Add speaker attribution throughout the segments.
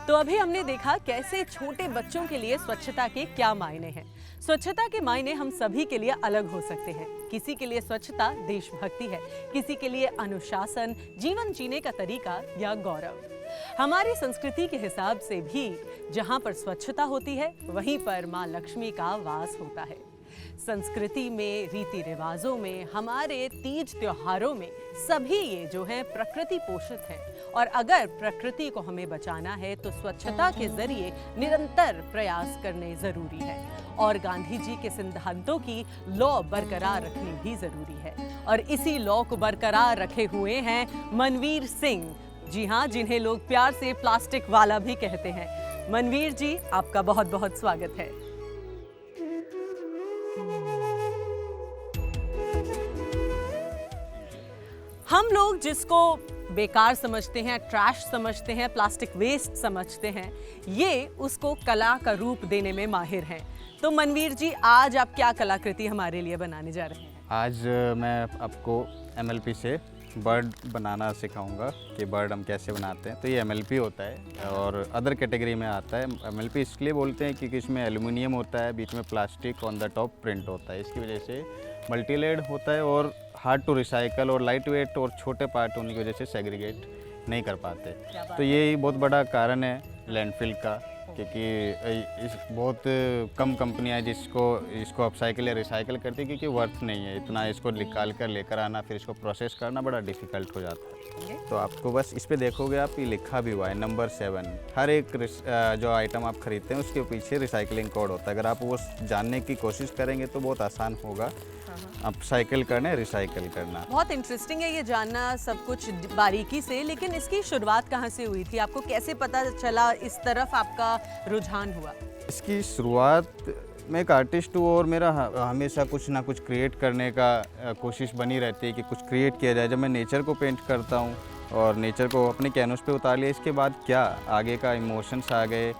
Speaker 1: तो अभी हमने देखा कैसे छोटे बच्चों के लिए स्वच्छता के क्या मायने हैं। स्वच्छता के मायने हम सभी के लिए अलग हो सकते हैं। किसी के लिए स्वच्छता देशभक्ति है, किसी के लिए अनुशासन, जीवन जीने का तरीका या गौरव। हमारी संस्कृति के हिसाब से भी जहां पर स्वच्छता होती है वहीं पर मां लक्ष्मी का वास होता है। संस्कृति में, रीति रिवाजों में, हमारे तीज त्योहारों में सभी ये जो है प्रकृति पोषित है और अगर प्रकृति को हमें बचाना है तो स्वच्छता के जरिए निरंतर प्रयास करने जरूरी है और गांधी जी के सिद्धांतों की लौ बरकरार रखनी भी जरूरी है। और इसी लौ को बरकरार रखे हुए हैं मनवीर सिंह, जी हाँ, जिन्हें लोग प्यार से प्लास्टिक वाला भी कहते हैं। मनवीर जी, आपका बहुत बहुत स्वागत है। हम लोग जिसको बेकार समझते हैं, ट्रैश समझते हैं, प्लास्टिक वेस्ट समझते हैं, ये उसको कला का रूप देने में माहिर हैं। तो मनवीर जी, आज आप क्या कलाकृति हमारे लिए बनाने जा रहे हैं?
Speaker 2: आज मैं आपको MLP से बर्ड बनाना सिखाऊंगा कि बर्ड हम कैसे बनाते हैं। तो ये MLP होता है और अदर कैटेगरी में आता है। MLP इसलिए बोलते हैं क्योंकि इसमें एल्युमिनियम होता है, बीच में plastic, on the top print होता है। इसकी वजह से मल्टी लेयर्ड होता है और हार्ड टू रिसाइकल और लाइट वेट और छोटे पार्ट होने की वजह से सेग्रीगेट नहीं कर पाते। तो ये बहुत बड़ा कारण है लैंडफिल का, क्योंकि इस बहुत कम कंपनियां हैं जिसको इसको अपसाइकिल या रिसाइकिल करती है, क्योंकि वर्थ नहीं है इतना इसको निकाल कर लेकर आना, फिर इसको प्रोसेस करना बड़ा डिफ़िकल्ट हो जाता है। तो आपको बस इस पे देखोगे आप, ये लिखा भी हुआ है नंबर 7। हर एक जो आइटम आप खरीदते हैं उसके पीछे रिसाइकलिंग कोड होता है। अगर आप वो जानने की कोशिश करेंगे तो बहुत आसान होगा अपसाइकिल करना, रिसाइकिल करना।
Speaker 1: बहुत इंटरेस्टिंग है ये जानना सब कुछ बारीकी से, लेकिन इसकी शुरुआत कहाँ से हुई थी? आपको कैसे पता चला इस तरफ आपका रुझान हुआ?
Speaker 2: इसकी शुरुआत, मैं एक आर्टिस्ट हूँ और मेरा हमेशा कुछ ना कुछ क्रिएट करने का कोशिश बनी रहती है कि कुछ क्रिएट किया जाए। जब मैं नेचर को पेंट करता हूँ और नेचर को अपने कैनवस पे उतार लिया, इसके बाद क्या आगे का इमोशंस आ गए।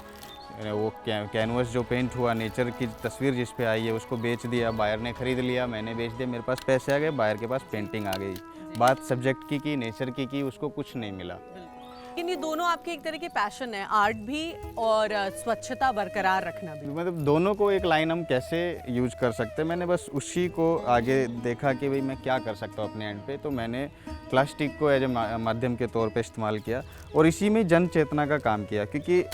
Speaker 2: वो कैनवस जो पेंट हुआ, नेचर की तस्वीर जिस पे आई है उसको बेच दिया, बायर ने ख़रीद लिया, मैंने बेच दिया, मेरे पास पैसे आ गए, बायर के पास पेंटिंग आ गई। बात सब्जेक्ट की नेचर की, उसको कुछ नहीं मिला।
Speaker 1: लेकिन ये दोनों आपके एक तरह के पैशन है, आर्ट भी और स्वच्छता बरकरार रखना भी।
Speaker 2: मतलब दोनों को एक लाइन हम कैसे यूज कर सकते हैं, मैंने बस उसी को आगे देखा कि भाई मैं क्या कर सकता हूँ अपने एंड पे। तो मैंने प्लास्टिक को एज ए माध्यम के तौर पे इस्तेमाल किया और इसी में जन चेतना का काम किया, क्योंकि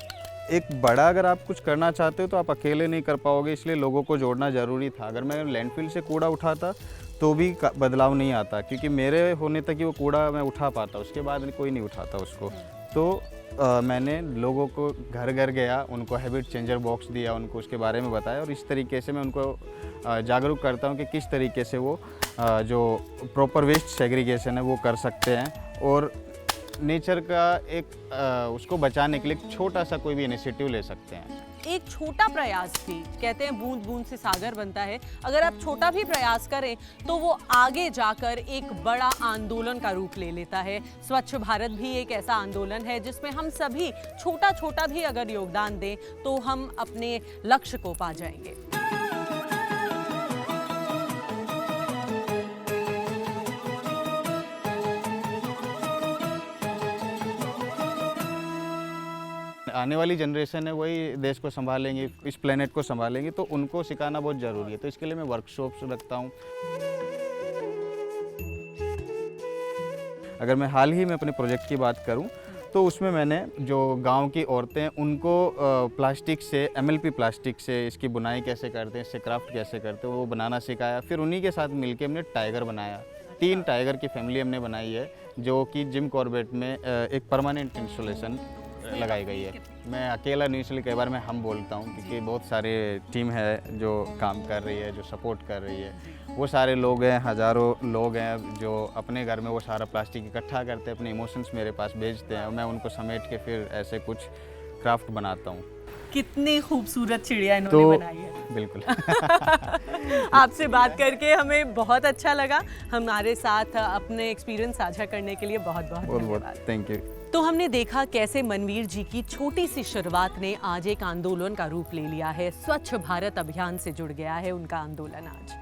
Speaker 2: एक बड़ा अगर आप कुछ करना चाहते हो तो आप अकेले नहीं कर पाओगे, इसलिए लोगों को जोड़ना ज़रूरी था। अगर मैं लैंडफिल से कूड़ा उठाता तो भी बदलाव नहीं आता, क्योंकि मेरे होने तक ही वो कूड़ा मैं उठा पाता, उसके बाद कोई नहीं उठाता उसको। तो मैंने लोगों को घर घर गया, उनको हैबिट चेंजर बॉक्स दिया, उनको उसके बारे में बताया और इस तरीके से मैं उनको जागरूक करता हूँ कि किस तरीके से वो जो प्रॉपर वेस्ट सेग्रीगेशन है वो कर सकते हैं और नेचर का एक उसको बचाने के लिए एक छोटा सा कोई भी इनिशिएटिव ले सकते हैं।
Speaker 1: एक छोटा प्रयास भी, कहते हैं बूंद बूंद से सागर बनता है। अगर आप छोटा भी प्रयास करें तो वो आगे जाकर एक बड़ा आंदोलन का रूप ले लेता है। स्वच्छ भारत भी एक ऐसा आंदोलन है जिसमें हम सभी छोटा छोटा भी अगर योगदान दें तो हम अपने लक्ष्य को पा जाएंगे।
Speaker 2: आने वाली जनरेशन है, वही देश को संभालेंगे, इस प्लेनेट को संभालेंगे, तो उनको सिखाना बहुत ज़रूरी है। तो इसके लिए मैं वर्कशॉप्स रखता हूँ। अगर मैं हाल ही में अपने प्रोजेक्ट की बात करूँ तो उसमें मैंने जो गांव की औरतें हैं उनको प्लास्टिक से, MLP प्लास्टिक से इसकी बुनाई कैसे करते हैं, इससे क्राफ्ट कैसे करते हैं वो बनाना सिखाया। फिर उन्हीं के साथ मिलके हमने टाइगर बनाया। 3 टाइगर की फैमिली हमने बनाई है जो कि जिम कॉर्बेट में एक परमानेंट इंस्टॉलेशन लगाई गई है। मैं अकेला नहीं, इसलिए कई बार मैं हम बोलता हूँ, क्योंकि बहुत सारे टीम है जो काम कर रही है, जो सपोर्ट कर रही है। वो सारे लोग हैं, हज़ारों लोग हैं जो अपने घर में वो सारा प्लास्टिक इकट्ठा करते हैं, अपने इमोशंस मेरे पास भेजते हैं और मैं उनको समेट के फिर ऐसे कुछ क्राफ्ट बनाता हूँ।
Speaker 1: कितनी खूबसूरत चिड़िया इन्होंने बनाई है।
Speaker 2: बिल्कुल।
Speaker 1: आपसे बात करके हमें बहुत अच्छा लगा। हमारे साथ अपने एक्सपीरियंस साझा करने के लिए बहुत बहुत धन्यवाद।
Speaker 2: Thank you.
Speaker 1: तो हमने देखा कैसे मनवीर जी की छोटी सी शुरुआत ने आज एक आंदोलन का रूप ले लिया है। स्वच्छ भारत अभियान से जुड़ गया है उनका आंदोलन आज।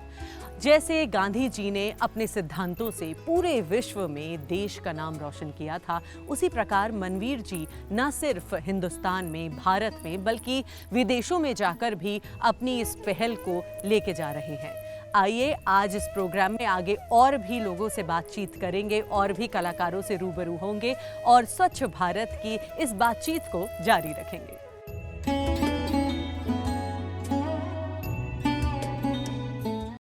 Speaker 1: जैसे गांधी जी ने अपने सिद्धांतों से पूरे विश्व में देश का नाम रोशन किया था, उसी प्रकार मनवीर जी न सिर्फ हिंदुस्तान में, भारत में, बल्कि विदेशों में जाकर भी अपनी इस पहल को लेके जा रहे हैं। आइए आज इस प्रोग्राम में आगे और भी लोगों से बातचीत करेंगे और भी कलाकारों से रूबरू होंगे और स्वच्छ भारत की इस बातचीत को जारी रखेंगे।